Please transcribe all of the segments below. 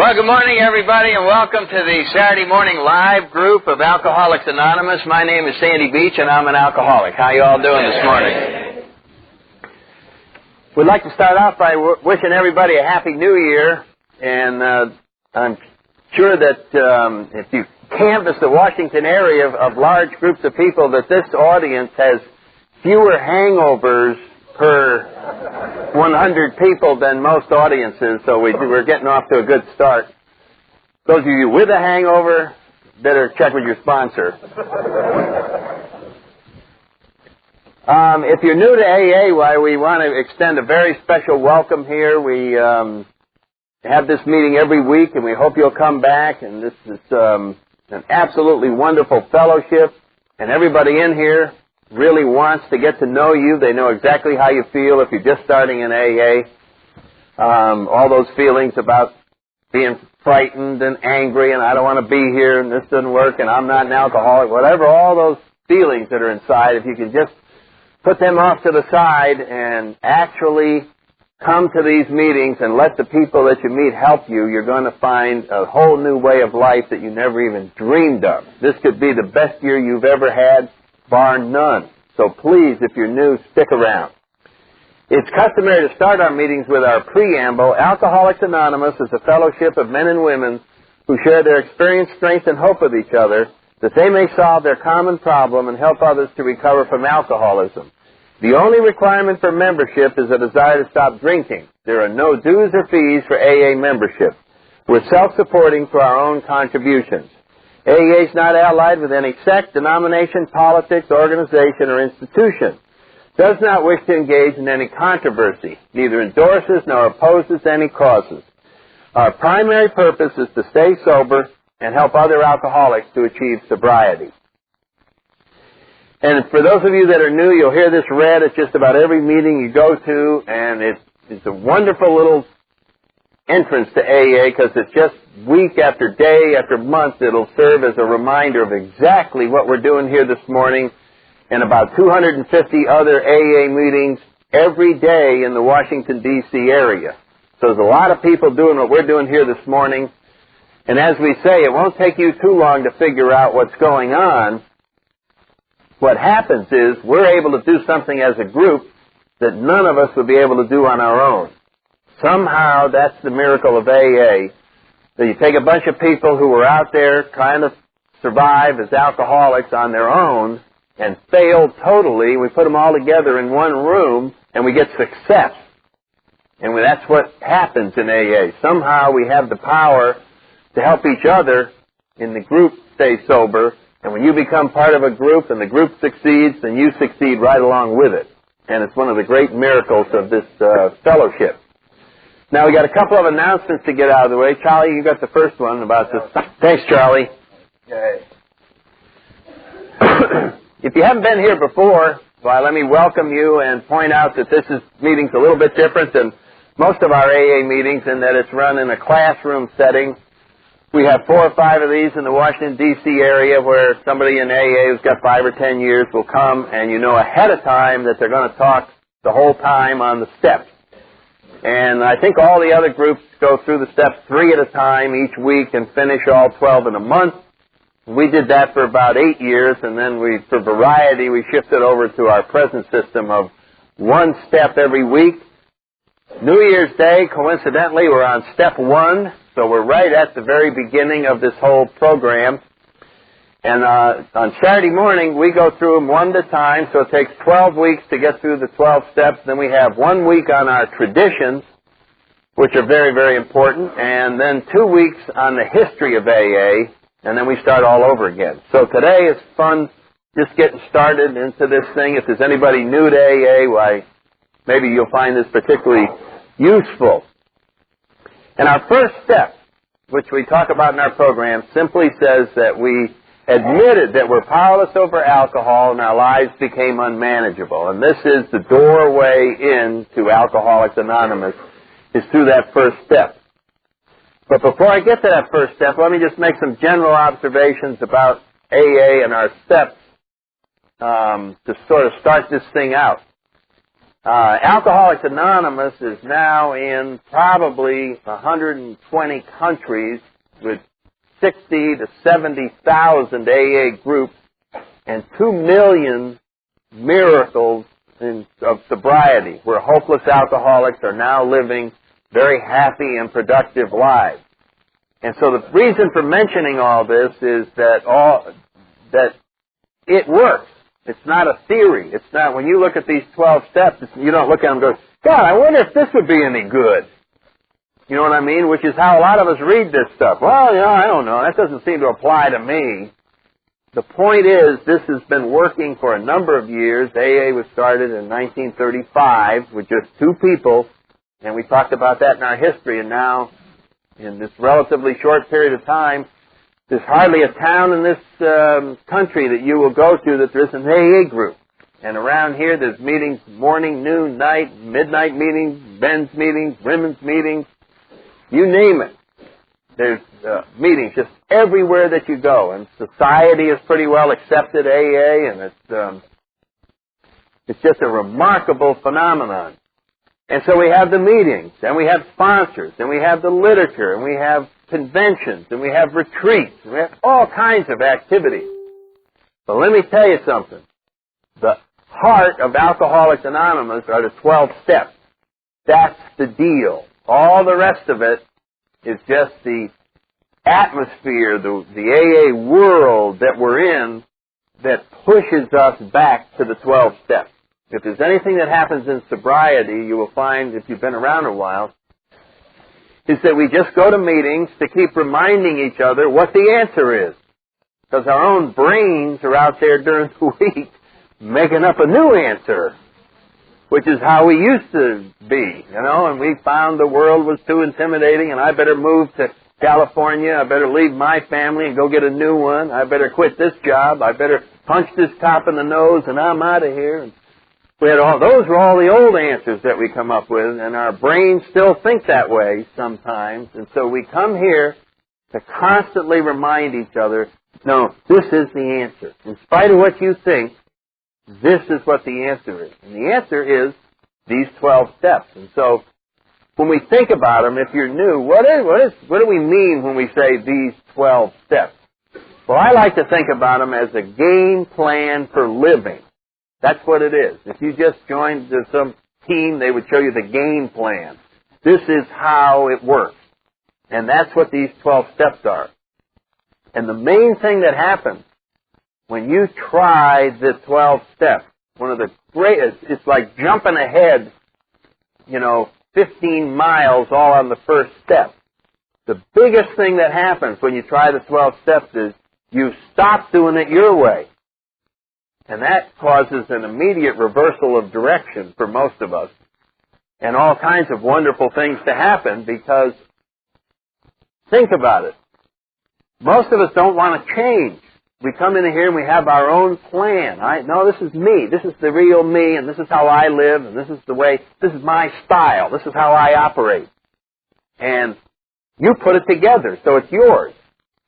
Well, good morning, everybody, and welcome to the Saturday morning live group of Alcoholics Anonymous. My name is Sandy Beach, and I'm an alcoholic. How you all doing this morning? We'd like to start off by wishing everybody a Happy New Year, and I'm sure that if you canvass the Washington area of large groups of people, that this audience has fewer hangovers per 100 people than most audiences, so we're getting off to a good start. Those of you with a hangover, better check with your sponsor. If you're new to AA, why we want to extend a very special welcome here. We have this meeting every week, and we hope you'll come back. And this is an absolutely wonderful fellowship, and everybody in here really wants to get to know you. They know exactly how you feel if you're just starting in AA. All those feelings about being frightened and angry and I don't want to be here and this doesn't work and I'm not an alcoholic, whatever, all those feelings that are inside, if you can just put them off to the side and actually come to these meetings and let the people that you meet help you, you're going to find a whole new way of life that you never even dreamed of. This could be the best year you've ever had, bar none. So please, if you're new, stick around. It's customary to start our meetings with our preamble. Alcoholics Anonymous is a fellowship of men and women who share their experience, strength, and hope with each other that they may solve their common problem and help others to recover from alcoholism. The only requirement for membership is a desire to stop drinking. There are no dues or fees for AA membership. We're self-supporting through our own contributions. AA is not allied with any sect, denomination, politics, organization, or institution. Does not wish to engage in any controversy, neither endorses nor opposes any causes. Our primary purpose is to stay sober and help other alcoholics to achieve sobriety. And for those of you that are new, you'll hear this read at just about every meeting you go to, and it's a wonderful little entrance to AA because it's just week after day after month it'll serve as a reminder of exactly what we're doing here this morning and about 250 other AA meetings every day in the Washington, D.C. area. So there's a lot of people doing what we're doing here this morning. And as we say, it won't take you too long to figure out what's going on. What happens is we're able to do something as a group that none of us would be able to do on our own. Somehow that's the miracle of AA, that you take a bunch of people who are out there trying to survive as alcoholics on their own and fail totally. We put them all together in one room and we get success. And that's what happens in AA. Somehow we have the power to help each other in the group stay sober. And when you become part of a group and the group succeeds, then you succeed right along with it. And it's one of the great miracles of this fellowship. Now, we got a couple of announcements to get out of the way. Charlie, you got the first one about this. Thanks, Charlie. Okay. If you haven't been here before, well, let me welcome you and point out that this meeting's a little bit different than most of our AA meetings in that it's run in a classroom setting. We have 4 or 5 of these in the Washington, D.C. area where somebody in AA who's got 5 or 10 years will come and you know ahead of time that they're going to talk the whole time on the steps. And I think all the other groups go through the steps 3 at a time each week and finish all 12 in a month. We did that for about 8 years, and then for variety, we shifted over to our present system of 1 step every week. New Year's Day, coincidentally, we're on step 1, so we're right at the very beginning of this whole program. And on Saturday morning, we go through them 1 at a time, so it takes 12 weeks to get through the 12 steps. Then we have 1 week on our traditions, which are very, very important, and then 2 weeks on the history of AA, and then we start all over again. So today is fun just getting started into this thing. If there's anybody new to AA, why, maybe you'll find this particularly useful. And our first step, which we talk about in our program, simply says that we admitted that we're powerless over alcohol and our lives became unmanageable. And this is the doorway into Alcoholics Anonymous, is through that first step. But before I get to that first step, let me just make some general observations about AA and our steps to sort of start this thing out. Alcoholics Anonymous is now in probably 120 countries with 60 to 70,000 AA groups and 2 million miracles of sobriety, where hopeless alcoholics are now living very happy and productive lives. And so the reason for mentioning all this is that it works. It's not a theory. It's not, when you look at these 12 steps, you don't look at them and go, God, I wonder if this would be any good. You know what I mean? Which is how a lot of us read this stuff. Well, I don't know. That doesn't seem to apply to me. The point is, this has been working for a number of years. AA was started in 1935 with just 2 people, and we talked about that in our history, and now, in this relatively short period of time, there's hardly a town in this country that you will go to that there isn't an AA group. And around here, there's meetings morning, noon, night, midnight meetings, men's meetings, women's meetings, you name it. There's meetings just everywhere that you go. And society has pretty well accepted AA, and it's just a remarkable phenomenon. And so we have the meetings, and we have sponsors, and we have the literature, and we have conventions, and we have retreats, and we have all kinds of activities. But let me tell you something. The heart of Alcoholics Anonymous are the 12 steps. That's the deal. All the rest of it is just the atmosphere, the AA world that we're in that pushes us back to the 12 steps. If there's anything that happens in sobriety, you will find, if you've been around a while, is that we just go to meetings to keep reminding each other what the answer is. Because our own brains are out there during the week making up a new answer, which is how we used to be, and we found the world was too intimidating, and I better move to California, I better leave my family and go get a new one, I better quit this job, I better punch this cop in the nose, and I'm out of here. And those were all the old answers that we come up with, and our brains still think that way sometimes, and so we come here to constantly remind each other, no, this is the answer. In spite of what you think, this is what the answer is. And the answer is these 12 steps. And so when we think about them, if you're new, what do we mean when we say these 12 steps? Well, I like to think about them as a game plan for living. That's what it is. If you just joined some team, they would show you the game plan. This is how it works. And that's what these 12 steps are. And the main thing that happens when you try the 12 steps, one of the greatest, it's like jumping ahead, 15 miles all on the first step. The biggest thing that happens when you try the 12 steps is you stop doing it your way. And that causes an immediate reversal of direction for most of us. And all kinds of wonderful things to happen because, think about it, most of us don't want to change. We come in here and we have our own plan. No, this is me. This is the real me, and this is how I live, and this is my style. This is how I operate. And you put it together, so it's yours.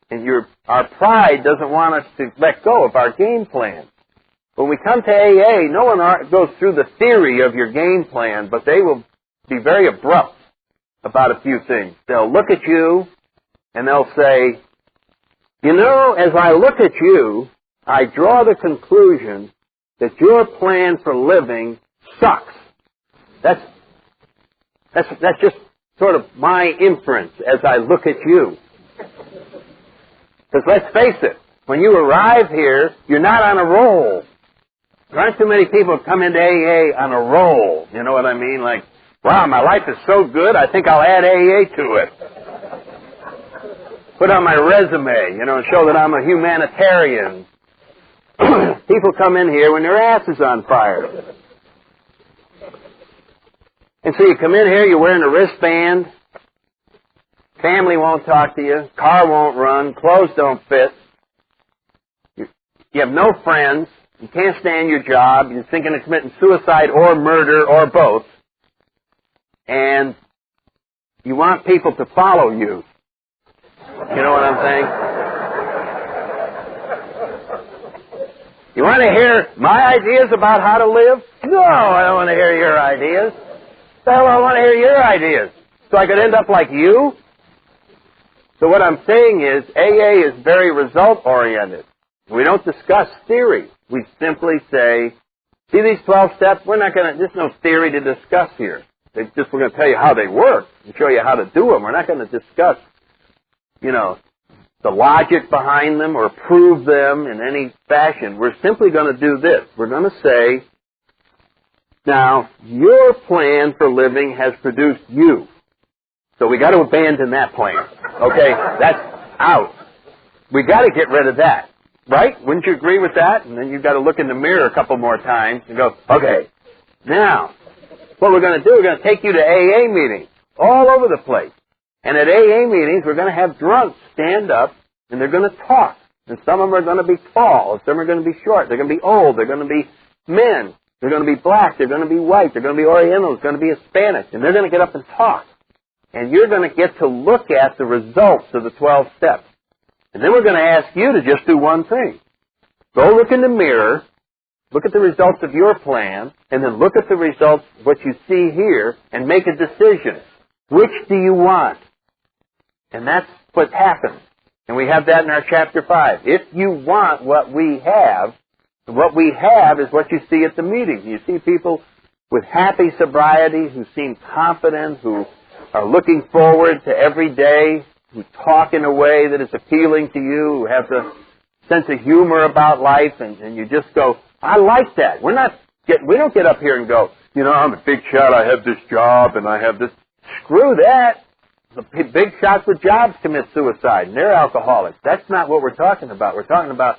And our pride doesn't want us to let go of our game plan. When we come to AA, no one goes through the theory of your game plan, but they will be very abrupt about a few things. They'll look at you, and they'll say, as I look at you, I draw the conclusion that your plan for living sucks. That's just sort of my inference as I look at you. Because let's face it, when you arrive here, you're not on a roll. There aren't too many people who come into AA on a roll. You know what I mean? Like, wow, my life is so good, I think I'll add AA to it. Put on my resume, and show that I'm a humanitarian. People come in here when their ass is on fire. And so you come in here, you're wearing a wristband, family won't talk to you, car won't run, clothes don't fit, you have no friends, you can't stand your job, you're thinking of committing suicide or murder or both, and you want people to follow you. You know what I'm saying? You want to hear my ideas about how to live? No, I don't want to hear your ideas. The hell, I want to hear your ideas. So I could end up like you? So what I'm saying is, AA is very result-oriented. We don't discuss theory. We simply say, see these 12 steps? There's no theory to discuss here. We're going to tell you how they work and show you how to do them. We're not going to discuss, the logic behind them or prove them in any fashion. We're simply going to do this. We're going to say, now, your plan for living has produced you. So we got to abandon that plan. Okay? That's out. We got to get rid of that. Right? Wouldn't you agree with that? And then you've got to look in the mirror a couple more times and go, okay, now, what we're going to do, we're going to take you to AA meetings all over the place. And at AA meetings, we're going to have drunks stand up, and they're going to talk. And some of them are going to be tall, and some are going to be short. They're going to be old. They're going to be men. They're going to be black. They're going to be white. They're going to be Orientals. They're going to be Hispanic. And they're going to get up and talk. And you're going to get to look at the results of the 12 steps. And then we're going to ask you to just do one thing. Go look in the mirror, look at the results of your plan, and then look at the results of what you see here, and make a decision. Which do you want? And that's what happens. And we have that in our Chapter 5. If you want what we have is what you see at the meetings. You see people with happy sobriety who seem confident, who are looking forward to every day, who talk in a way that is appealing to you, who have the sense of humor about life, and you just go, I like that. We don't get up here and go, I'm a big shot, I have this job, and I have this. Screw that. The big shots with jobs commit suicide, and they're alcoholics. That's not what we're talking about. We're talking about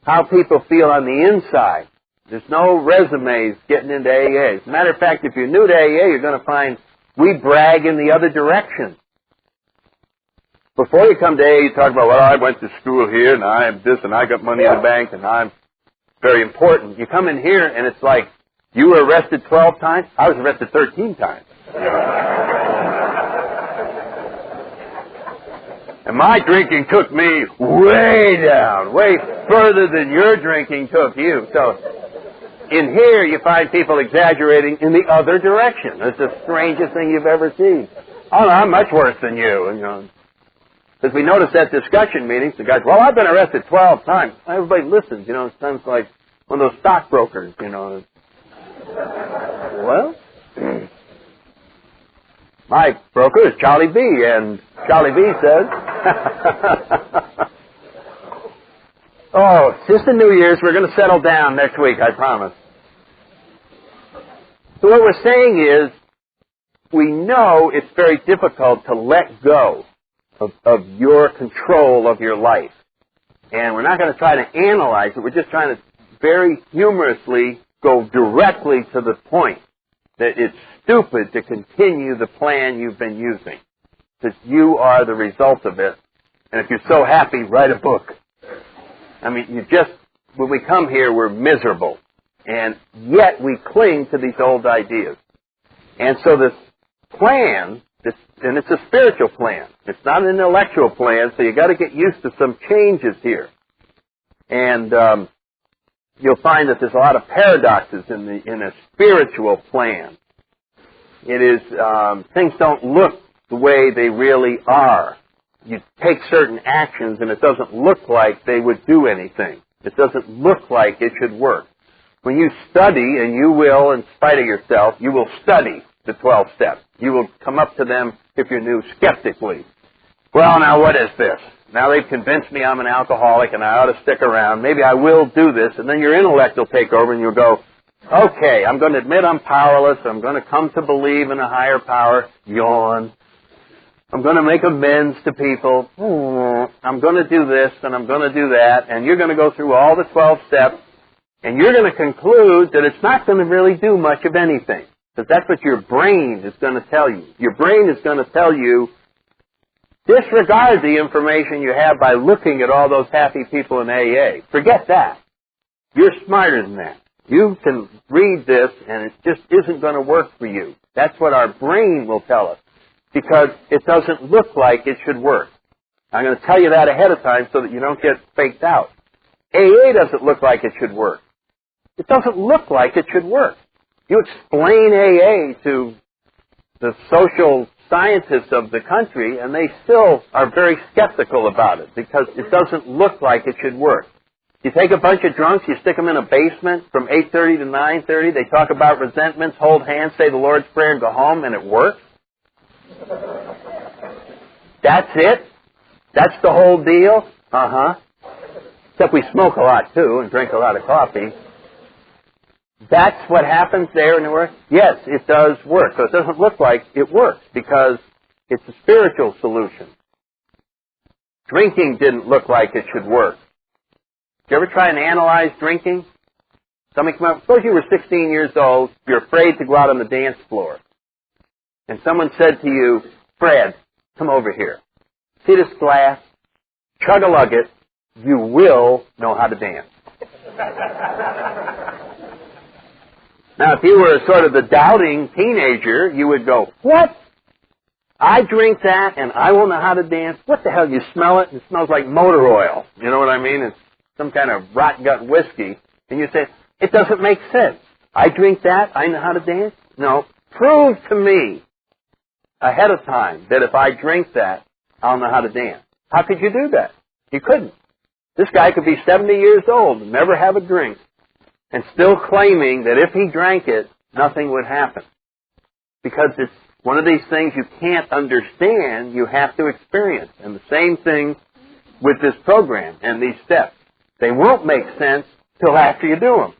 how people feel on the inside. There's no resumes getting into AA. As a matter of fact, if you're new to AA, you're going to find we brag in the other direction. Before you come to AA, you talk about, I went to school here, and I am this, and I got money in the bank, and I'm very important. You come in here, and it's like, you were arrested 12 times? I was arrested 13 times. And my drinking took me way down, way further than your drinking took you. So, in here, you find people exaggerating in the other direction. It's the strangest thing you've ever seen. Oh, no, I'm much worse than you, Because we notice at discussion meetings, the guys, I've been arrested 12 times. Everybody listens, it sounds like one of those stockbrokers, Well, my broker is Charlie B, and Charlie B says, it's just the New Year's. We're going to settle down next week, I promise. So what we're saying is, we know it's very difficult to let go of your control of your life. And we're not going to try to analyze it. We're just trying to very humorously go directly to the point that it's stupid to continue the plan you've been using. Because you are the result of it. And if you're so happy, write a book. When we come here, we're miserable. And yet we cling to these old ideas. And so this plan, and it's a spiritual plan. It's not an intellectual plan, so you got to get used to some changes here. And you'll find that there's a lot of paradoxes in a spiritual plan. It is, things don't look the way they really are. You take certain actions and it doesn't look like they would do anything. It doesn't look like it should work. When you study, and you will, in spite of yourself, you will study the 12 steps. You will come up to them, if you're new, skeptically. Well, now what is this? Now they've convinced me I'm an alcoholic and I ought to stick around. Maybe I will do this, and then your intellect will take over and you'll go, okay, I'm going to admit I'm powerless. I'm going to come to believe in a higher power. Yawn. I'm going to make amends to people. I'm going to do this and I'm going to do that. And you're going to go through all the 12 steps, and you're going to conclude that it's not going to really do much of anything. Because that's what your brain is going to tell you. Your brain is going to tell you, disregard the information you have by looking at all those happy people in AA. Forget that. You're smarter than that. You can read this, and it just isn't going to work for you. That's what our brain will tell us, because it doesn't look like it should work. I'm going to tell you that ahead of time so that you don't get faked out. AA doesn't look like it should work. It doesn't look like it should work. You explain AA to the social scientists of the country, and they still are very skeptical about it because it doesn't look like it should work. You take a bunch of drunks, you stick them in a basement from 8:30 to 9:30, they talk about resentments, hold hands, say the Lord's Prayer, and go home, and it works. That's it? That's the whole deal? Uh-huh. Except we smoke a lot, too, and drink a lot of coffee. That's what happens there in the work? Yes, it does work. So it doesn't look like it works because it's a spiritual solution. Drinking didn't look like it should work. Did you ever try and analyze drinking? Somebody come up, suppose you were 16 years old, you're afraid to go out on the dance floor. And someone said to you, Fred, come over here. See this glass? Chug-a-lug it. You will know how to dance. Now, if you were sort of the doubting teenager, you would go, what? I drink that and I will know how to dance? What the hell? You smell it? It smells like motor oil. You know what I mean? It's some kind of rot gut whiskey. And you say, it doesn't make sense. I drink that, I know how to dance? No. Prove to me ahead of time that if I drink that, I'll know how to dance. How could you do that? You couldn't. This guy could be 70 years old and never have a drink and still claiming that if he drank it, nothing would happen. Because it's one of these things you can't understand, you have to experience. And the same thing with this program and these steps. They won't make sense till after you do them.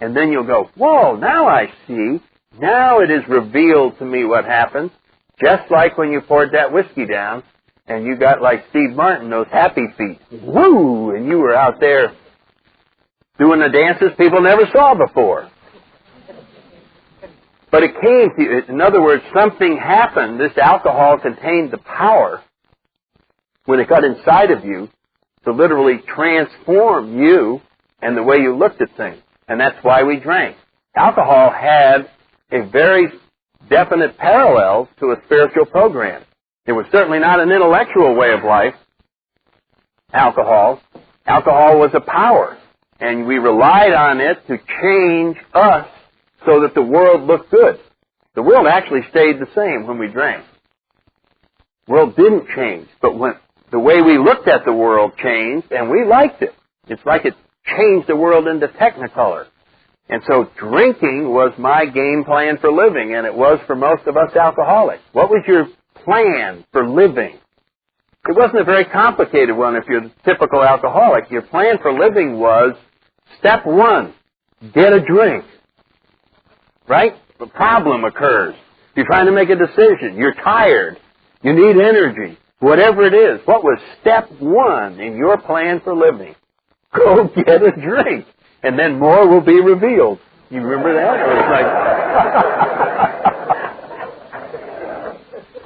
And then you'll go, whoa, now I see. Now it is revealed to me what happened. Just like when you poured that whiskey down and you got like Steve Martin, those happy feet. Woo! And you were out there doing the dances people never saw before. But it came to you. In other words, something happened. This alcohol contained the power when it got inside of you to literally transform you and the way you looked at things. And that's why we drank. Alcohol had a very definite parallel to a spiritual program. It was certainly not an intellectual way of life, alcohol. Alcohol was a power, and we relied on it to change us so that the world looked good. The world actually stayed the same when we drank. The world didn't change, but when the way we looked at the world changed, and we liked it. It's like it changed the world into Technicolor. And so drinking was my game plan for living, and it was for most of us alcoholics. What was your plan for living? It wasn't a very complicated one if you're the typical alcoholic. Your plan for living was, step one, get a drink. Right? A problem occurs. You're trying to make a decision. You're tired. You need energy. Whatever it is, what was step one in your plan for living? Go get a drink. And then more will be revealed. You remember that? It was like,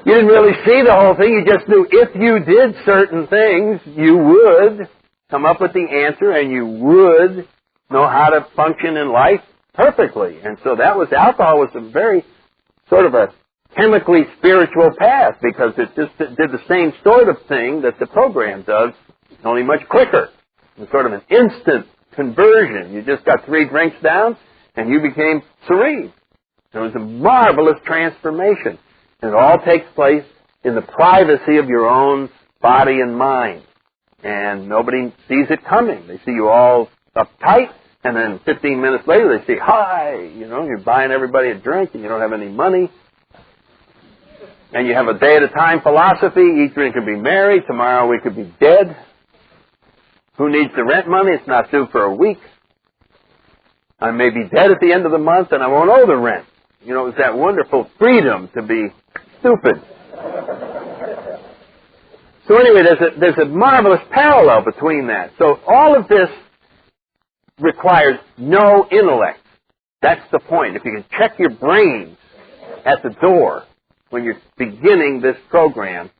you didn't really see the whole thing. You just knew if you did certain things, you would come up with the answer and you would know how to function in life perfectly. And so that was, alcohol was a very sort of a chemically spiritual path because it just did the same sort of thing that the program does, only much quicker. It was sort of an instant conversion. You just got 3 drinks down and you became serene. It was a marvelous transformation. And it all takes place in the privacy of your own body and mind. And nobody sees it coming. They see you all uptight, and then 15 minutes later they say, hi, you're buying everybody a drink and you don't have any money. And you have a day-at-a-time philosophy. Each drink could be married. Tomorrow we could be dead. Who needs the rent money? It's not due for a week. I may be dead at the end of the month and I won't owe the rent. It was that wonderful freedom to be stupid. So anyway, there's a marvelous parallel between that. So all of this requires no intellect. That's the point. If you can check your brains at the door when you're beginning this program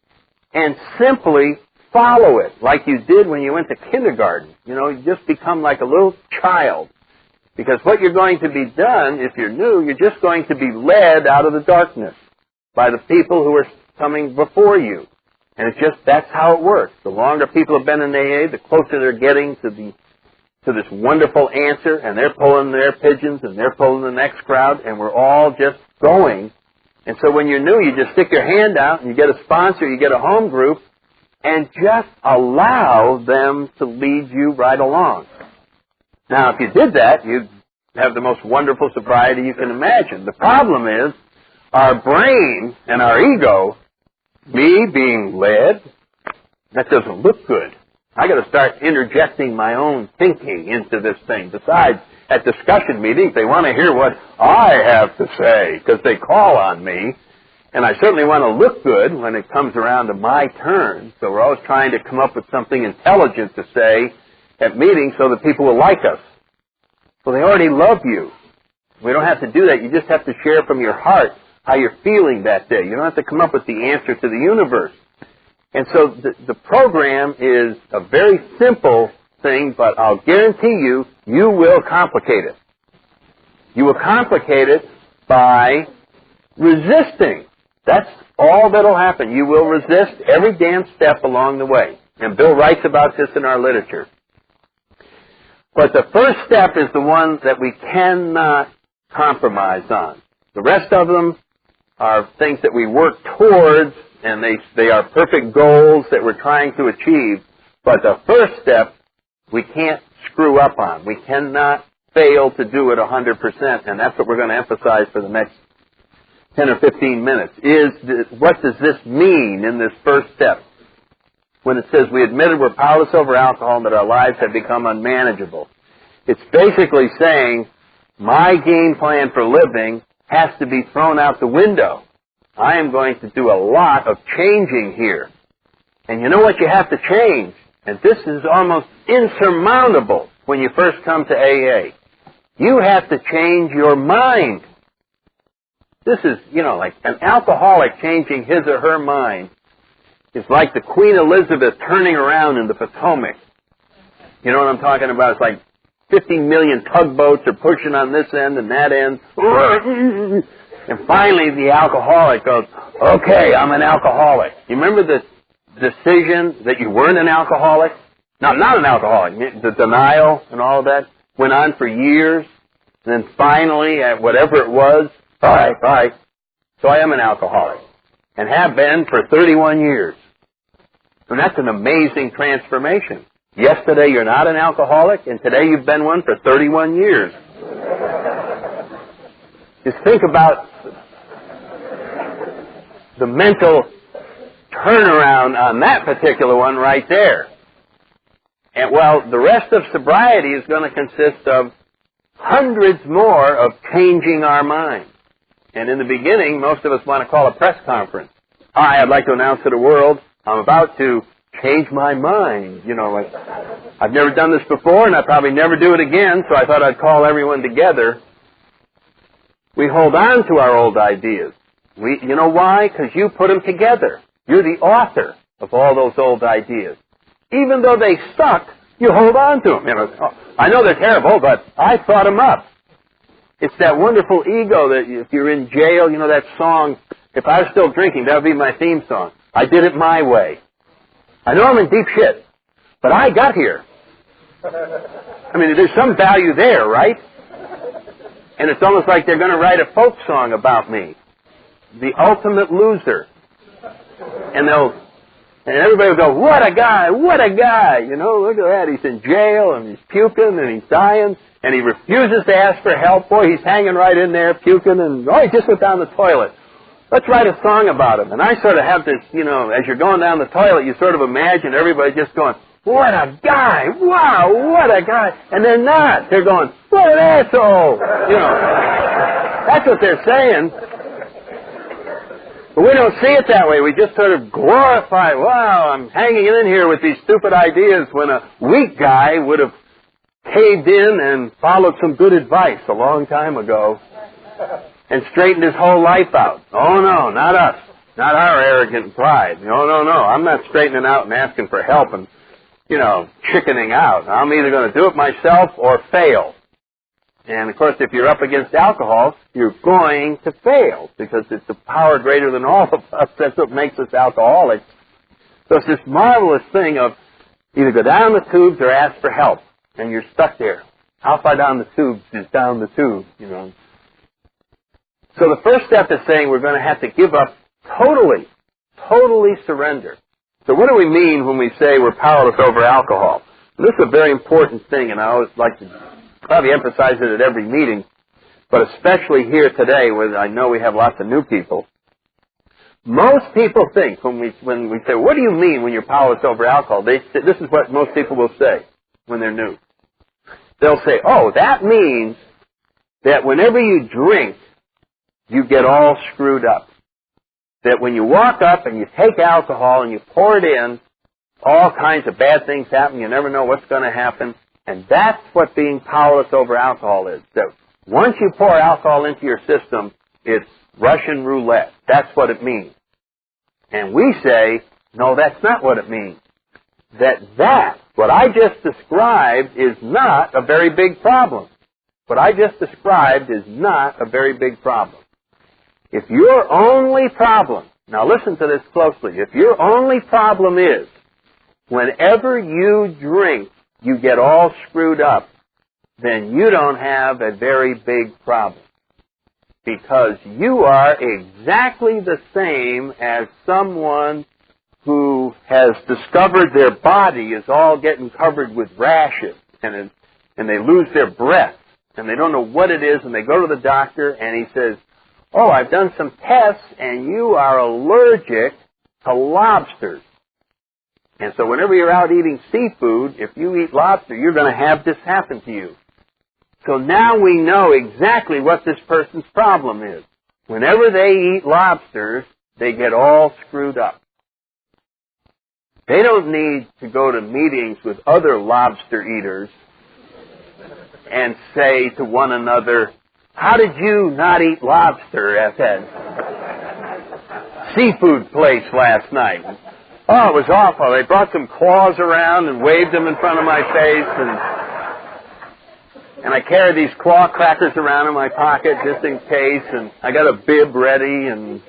and simply follow it like you did when you went to kindergarten. You just become like a little child. Because what you're going to be done, if you're new, you're just going to be led out of the darkness by the people who are coming before you. And that's how it works. The longer people have been in AA, the closer they're getting to the to this wonderful answer, and they're pulling their pigeons, and they're pulling the next crowd, and we're all just going. And so when you're new, you just stick your hand out, and you get a sponsor, you get a home group, and just allow them to lead you right along. Now, if you did that, you'd have the most wonderful sobriety you can imagine. The problem is, our brain and our ego, me being led, that doesn't look good. I got to start interjecting my own thinking into this thing. Besides, at discussion meetings, they want to hear what I have to say because they call on me. And I certainly want to look good when it comes around to my turn. So we're always trying to come up with something intelligent to say at meetings so that people will like us. Well, they already love you. We don't have to do that. You just have to share from your heart how you're feeling that day. You don't have to come up with the answer to the universe. And so the program is a very simple thing, but I'll guarantee you, you will complicate it. You will complicate it by resisting. That's all that'll happen. You will resist every damn step along the way. And Bill writes about this in our literature. But the first step is the one that we cannot compromise on. The rest of them are things that we work towards, and they are perfect goals that we're trying to achieve. But the first step, we can't screw up on. We cannot fail to do it 100%, and that's what we're going to emphasize for the next 10 or 15 minutes, what does this mean in this first step? When it says we admitted we're powerless over alcohol and that our lives have become unmanageable. It's basically saying my game plan for living has to be thrown out the window. I am going to do a lot of changing here. And you know what you have to change? And this is almost insurmountable when you first come to AA. You have to change your mind. This is, like an alcoholic changing his or her mind is like the Queen Elizabeth turning around in the Potomac. You know what I'm talking about? It's like 50 million tugboats are pushing on this end and that end. And finally the alcoholic goes, okay, I'm an alcoholic. You remember the decision that you weren't an alcoholic? No, not an alcoholic. The denial and all of that went on for years. And then finally, at whatever it was, Bye. So I am an alcoholic and have been for 31 years. And that's an amazing transformation. Yesterday you're not an alcoholic, and today you've been one for 31 years. Just think about the mental turnaround on that particular one right there. And the rest of sobriety is going to consist of hundreds more of changing our minds. And in the beginning, most of us want to call a press conference. Hi, I'd like to announce to the world, I'm about to change my mind. I've never done this before, and I probably never do it again, so I thought I'd call everyone together. We hold on to our old ideas. You know why? Because you put them together. You're the author of all those old ideas. Even though they suck, you hold on to them. I know they're terrible, but I thought them up. It's that wonderful ego that if you're in jail, that song, if I was still drinking, that would be my theme song. I did it my way. I know I'm in deep shit, but I got here. There's some value there, right? And it's almost like they're going to write a folk song about me. The ultimate loser. And everybody will go, what a guy, look at that, he's in jail, and he's puking, and he's dying, and he refuses to ask for help. Boy, he's hanging right in there, puking, and, he just went down the toilet. Let's write a song about him. And I sort of have this, as you're going down the toilet, you sort of imagine everybody just going, what a guy, wow, what a guy. And they're not. They're going, what an asshole. That's what they're saying. But we don't see it that way. We just sort of glorify, wow, I'm hanging in here with these stupid ideas when a weak guy would have caved in and followed some good advice a long time ago and straightened his whole life out. Oh, no, not us. Not our arrogant pride. No, I'm not straightening out and asking for help and, chickening out. I'm either going to do it myself or fail. And, of course, if you're up against alcohol, you're going to fail because it's a power greater than all of us. That's what makes us alcoholics. So it's this marvelous thing of either go down the tubes or ask for help. and you're stuck there. How far down the tube is down the tube, you know. So the first step is saying we're going to have to give up totally surrender. So what do we mean when we say we're powerless over alcohol? This is a very important thing, and I always like to probably emphasize it at every meeting, but especially here today where I know we have lots of new people. Most people think when we say, what do you mean when you're powerless over alcohol? This is what most people will say when they're new. They'll say, oh, that means that whenever you drink, you get all screwed up. That when you walk up and you take alcohol and you pour it in, all kinds of bad things happen. You never know what's going to happen. And that's what being powerless over alcohol is. That once you pour alcohol into your system, it's Russian roulette. That's what it means. And we say, no, that's not what it means. What I just described is not a very big problem. What I just described is not a very big problem. If your only problem, now listen to this closely, if your only problem is whenever you drink, you get all screwed up, then you don't have a very big problem. Because you are exactly the same as someone who has discovered their body is all getting covered with rashes and they lose their breath and they don't know what it is and they go to the doctor and he says, oh, I've done some tests and you are allergic to lobsters. And so whenever you're out eating seafood, if you eat lobster, you're going to have this happen to you. So now we know exactly what this person's problem is. Whenever they eat lobsters, they get all screwed up. They don't need to go to meetings with other lobster eaters and say to one another, how did you not eat lobster at that seafood place last night? Oh, it was awful. They brought some claws around and waved them in front of my face, and I carry these claw crackers around in my pocket just in case, and I got a bib ready, and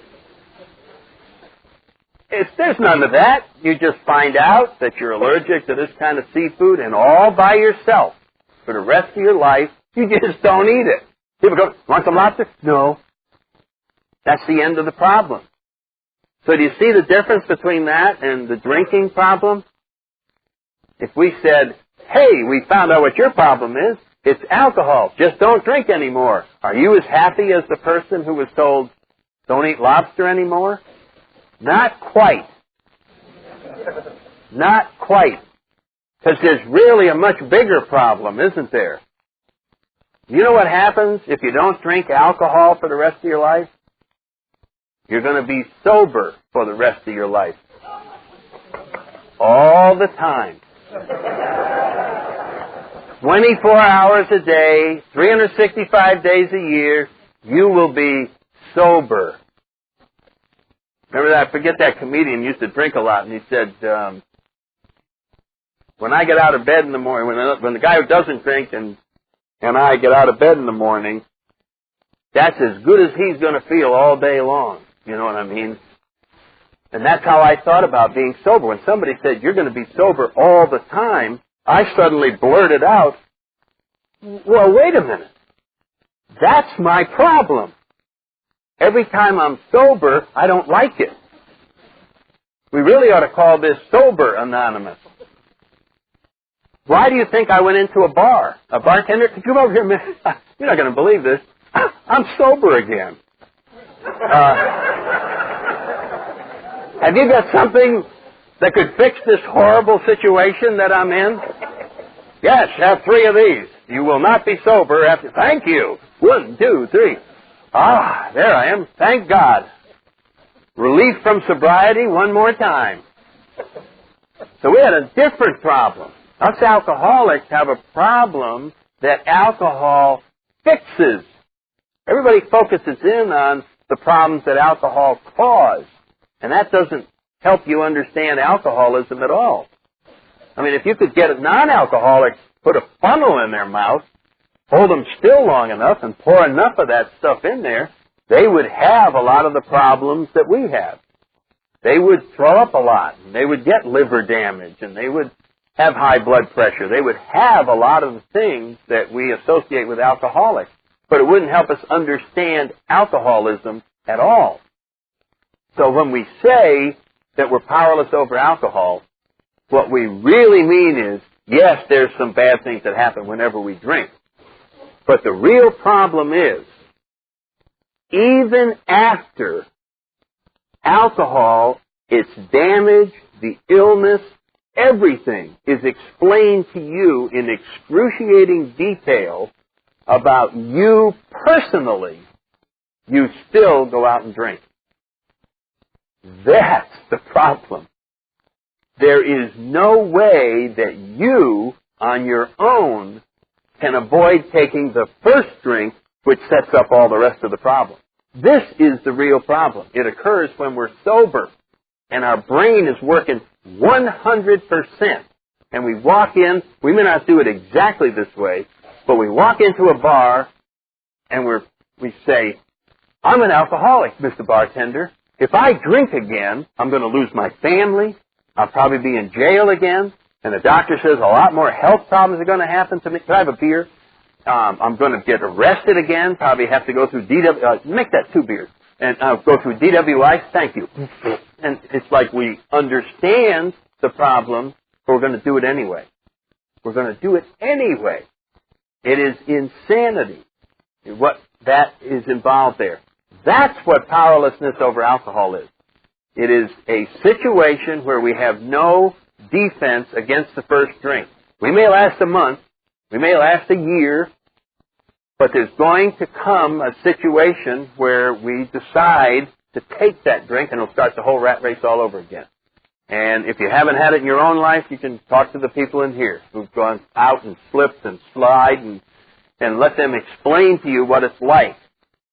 there's none of that. You just find out that you're allergic to this kind of seafood, and all by yourself, for the rest of your life, you just don't eat it. People go, want some lobster? No. That's the end of the problem. So do you see the difference between that and the drinking problem? If we said, hey, we found out what your problem is, it's alcohol, just don't drink anymore. Are you as happy as the person who was told, don't eat lobster anymore? Not quite. Not quite. Because there's really a much bigger problem, isn't there? You know what happens if you don't drink alcohol for the rest of your life? You're going to be sober for the rest of your life. All the time. 24 hours a day, 365 days a year, you will be sober. Remember that? I forget that comedian used to drink a lot, and he said, when I get out of bed in the morning, when the guy who doesn't drink and I get out of bed in the morning, that's as good as he's going to feel all day long. You know what I mean? And that's how I thought about being sober. When somebody said, you're going to be sober all the time, I suddenly blurted out, well, wait a minute. That's my problem. Every time I'm sober, I don't like it. We really ought to call this Sober Anonymous. Why do you think I went into a bar? A bartender, could you come over here a minute? You're not going to believe this. I'm sober again. Have you got something that could fix this horrible situation that I'm in? Yes, have 3 of these. You will not be sober after... Thank you. 1, 2, 3. Ah, there I am. Thank God. Relief from sobriety one more time. So we had a different problem. Us alcoholics have a problem that alcohol fixes. Everybody focuses in on the problems that alcohol causes, and that doesn't help you understand alcoholism at all. I mean, if you could get a non-alcoholic, put a funnel in their mouth, hold them still long enough, and pour enough of that stuff in there, they would have a lot of the problems that we have. They would throw up a lot, and they would get liver damage, and they would have high blood pressure. They would have a lot of the things that we associate with alcoholics, but it wouldn't help us understand alcoholism at all. So when we say that we're powerless over alcohol, what we really mean is, yes, there's some bad things that happen whenever we drink. But the real problem is, even after alcohol, its damage, the illness, everything is explained to you in excruciating detail about you personally, you still go out and drink. That's the problem. There is no way that you, on your own, can avoid taking the first drink, which sets up all the rest of the problem. This is the real problem. It occurs when we're sober, and our brain is working 100%. And we walk in, we may not do it exactly this way, but we walk into a bar, and we say, I'm an alcoholic, Mr. Bartender. If I drink again, I'm going to lose my family. I'll probably be in jail again. And the doctor says a lot more health problems are going to happen to me. Can I have a beer? I'm going to get arrested again. Probably have to go through make that 2 beers. And go through DWI. Thank you. And it's like we understand the problem, but we're going to do it anyway. We're going to do it anyway. It is insanity what that is involved there. That's what powerlessness over alcohol is. It is a situation where we have no defense against the first drink. We may last a month, we may last a year, but there's going to come a situation where we decide to take that drink and it'll start the whole rat race all over again. And if you haven't had it in your own life, you can talk to the people in here who've gone out and slipped and slide and let them explain to you what it's like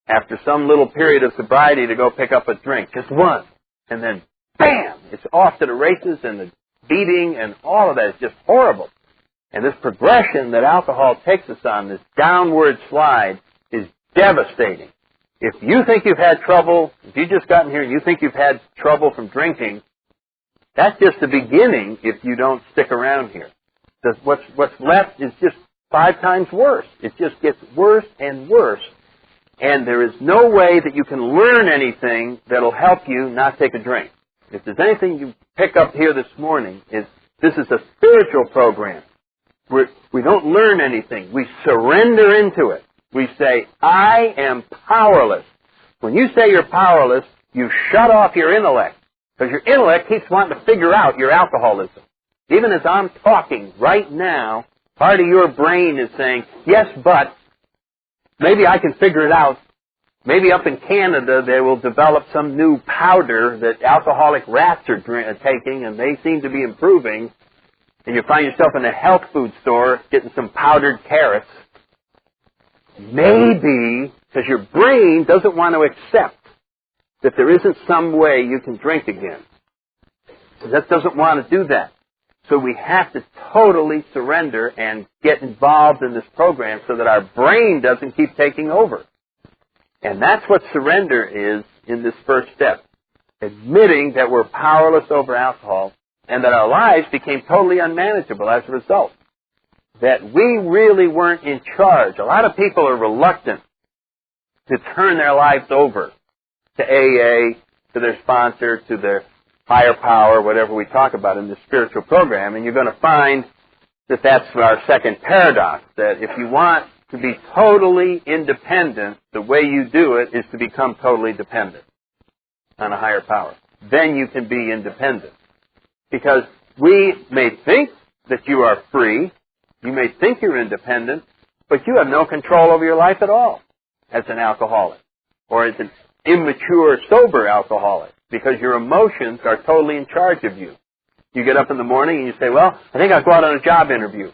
after some little period of sobriety to go pick up a drink, just one. And then, bam, it's off to the races and the beating and all of that is just horrible. And this progression that alcohol takes us on, this downward slide, is devastating. If you think you've had trouble, if you've just gotten here and you think you've had trouble from drinking, that's just the beginning if you don't stick around here. What's left is just 5 times worse. It just gets worse and worse. And there is no way that you can learn anything that will help you not take a drink. If there's anything you pick up here this morning, this is a spiritual program. We don't learn anything. We surrender into it. We say, I am powerless. When you say you're powerless, you shut off your intellect. Because your intellect keeps wanting to figure out your alcoholism. Even as I'm talking right now, part of your brain is saying, yes, but maybe I can figure it out. Maybe up in Canada they will develop some new powder that alcoholic rats are taking, and they seem to be improving. And you find yourself in a health food store getting some powdered carrots. Maybe, because your brain doesn't want to accept that there isn't some way you can drink again. That doesn't want to do that. So we have to totally surrender and get involved in this program so that our brain doesn't keep taking over. And that's what surrender is in this first step. Admitting that we're powerless over alcohol and that our lives became totally unmanageable as a result. That we really weren't in charge. A lot of people are reluctant to turn their lives over to AA, to their sponsor, to their higher power, whatever we talk about in this spiritual program, and you're going to find that that's our second paradox, that if you want to be totally independent, the way you do it is to become totally dependent on a higher power. Then you can be independent. Because we may think that you are free, you may think you're independent, but you have no control over your life at all as an alcoholic, or as an immature, sober alcoholic. Because your emotions are totally in charge of you. You get up in the morning and you say, well, I think I'll go out on a job interview.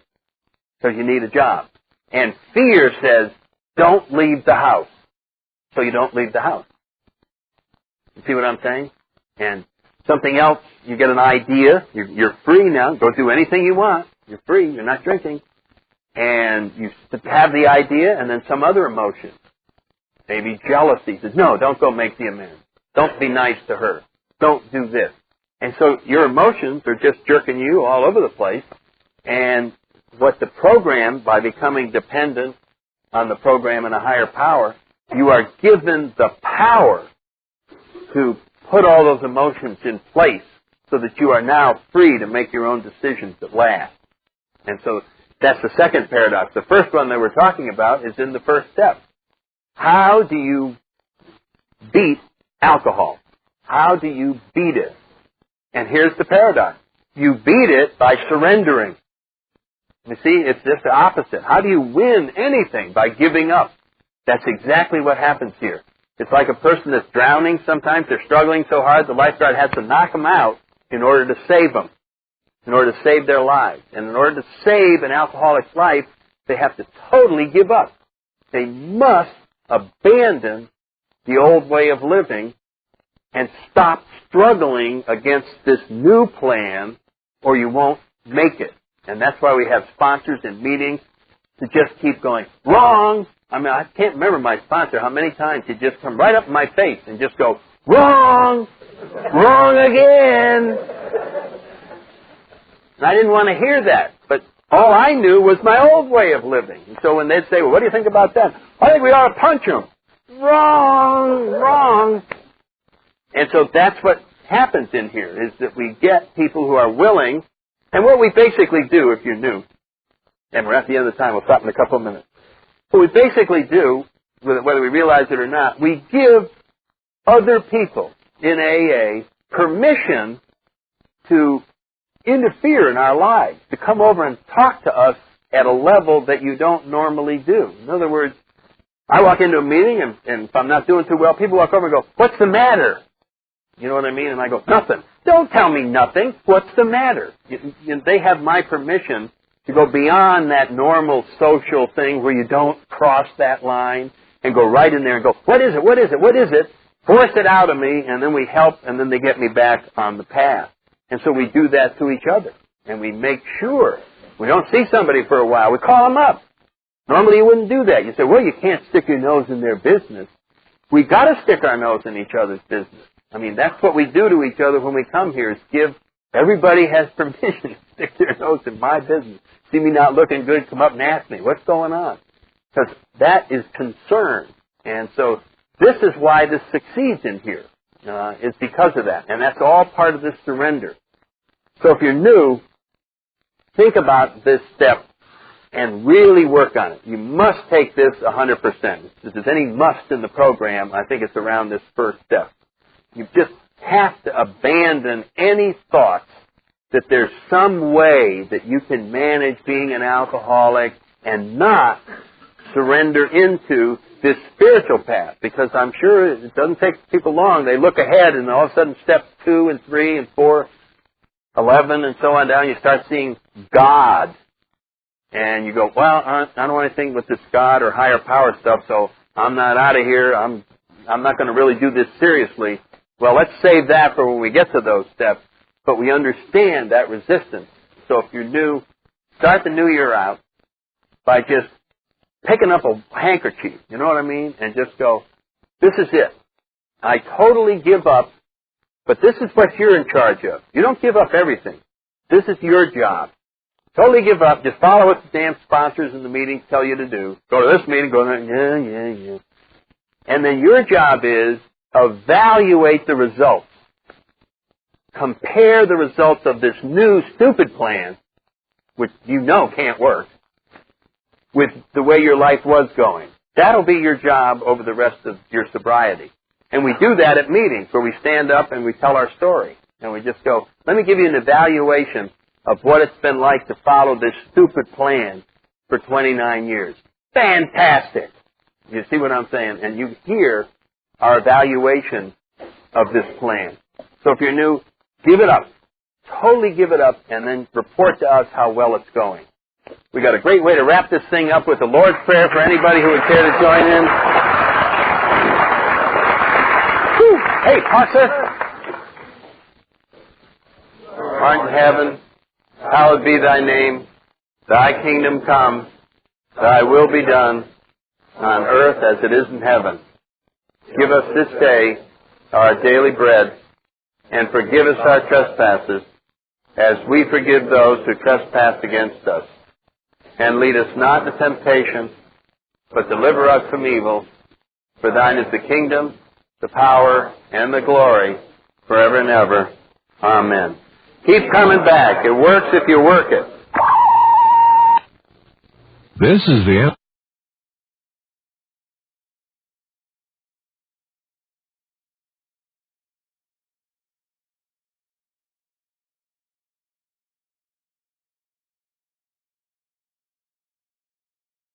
Because you need a job. And fear says, don't leave the house. So you don't leave the house. You see what I'm saying? And something else, you get an idea. You're free now. Go do anything you want. You're free. You're not drinking. And you have the idea and then some other emotion. Maybe jealousy says, no, don't go make the amends. Don't be nice to her. Don't do this. And so your emotions are just jerking you all over the place, And what the program, by becoming dependent on the program and a higher power, you are given the power to put all those emotions in place so that you are now free to make your own decisions at last. And so that's the second paradox. The first one that we're talking about is in the first step. How do you beat alcohol? How do you beat it? And here's the paradox. You beat it by surrendering. You see, it's just the opposite. How do you win anything? By giving up. That's exactly what happens here. It's like a person that's drowning. Sometimes they're struggling so hard, the lifeguard has to knock them out in order to save them, in order to save their lives. And in order to save an alcoholic's life, they have to totally give up. They must abandon the old way of living and stop struggling against this new plan, or you won't make it. And that's why we have sponsors and meetings to just keep going, wrong! I mean, I can't remember my sponsor, how many times he'd just come right up in my face and just go, wrong! Wrong again! And I didn't want to hear that, but all I knew was my old way of living. And so when they'd say, well, what do you think about that? I think we ought to punch them. Wrong! Wrong! And so that's what happens in here, is that we get people who are willing, and what we basically do, if you're new, and we're at the end of the time, we'll stop in a couple of minutes. What we basically do, whether we realize it or not, we give other people in AA permission to interfere in our lives, to come over and talk to us at a level that you don't normally do. In other words, I walk into a meeting, and if I'm not doing too well, people walk over and go, what's the matter? You know what I mean? And I go, nothing. Don't tell me nothing. What's the matter? They have my permission to go beyond that normal social thing where you don't cross that line and go right in there and go, what is it? What is it? What is it? Force it out of me, and then we help, and then they get me back on the path. And so we do that to each other, and we make sure. We don't see somebody for a while. We call them up. Normally you wouldn't do that. You say, well, you can't stick your nose in their business. We got to stick our nose in each other's business. I mean, that's what we do to each other when we come here, is give, everybody has permission to stick their nose in my business. See me not looking good, come up and ask me, what's going on? Because that is concern. And so this is why this succeeds in here, is because of that. And that's all part of this surrender. So if you're new, think about this step and really work on it. You must take this 100%. If there's any must in the program, I think it's around this first step. You just have to abandon any thoughts that there's some way that you can manage being an alcoholic and not surrender into this spiritual path. Because I'm sure it doesn't take people long. They look ahead and all of a sudden step 2 and 3 and 4, 11 and so on down, you start seeing God. And you go, well, I don't want anything with this God or higher power stuff, so I'm not out of here. I'm not going to really do this seriously. Well, let's save that for when we get to those steps. But we understand that resistance. So if you're new, start the new year out by just picking up a handkerchief, you know what I mean? And just go, this is it. I totally give up, but this is what you're in charge of. You don't give up everything. This is your job. Totally give up. Just follow what the damn sponsors in the meetings tell you to do. Go to this meeting, go to that, yeah. And then your job is evaluate the results. Compare the results of this new stupid plan, which you know can't work, with the way your life was going. That'll be your job over the rest of your sobriety. And we do that at meetings where we stand up and we tell our story. And we just go, let me give you an evaluation of what it's been like to follow this stupid plan for 29 years. Fantastic! You see what I'm saying? And you hear our evaluation of this plan. So if you're new, give it up. Totally give it up, and then report to us how well it's going. We got a great way to wrap this thing up with the Lord's Prayer for anybody who would care to join in. Whew. Hey, Pastor. Art in heaven, hallowed be thy name. Thy kingdom come. Thy will be done on earth as it is in heaven. Give us this day our daily bread, and forgive us our trespasses, as we forgive those who trespass against us. And lead us not into temptation, but deliver us from evil. For thine is the kingdom, the power, and the glory, forever and ever. Amen. Keep coming back. It works if you work it. This is the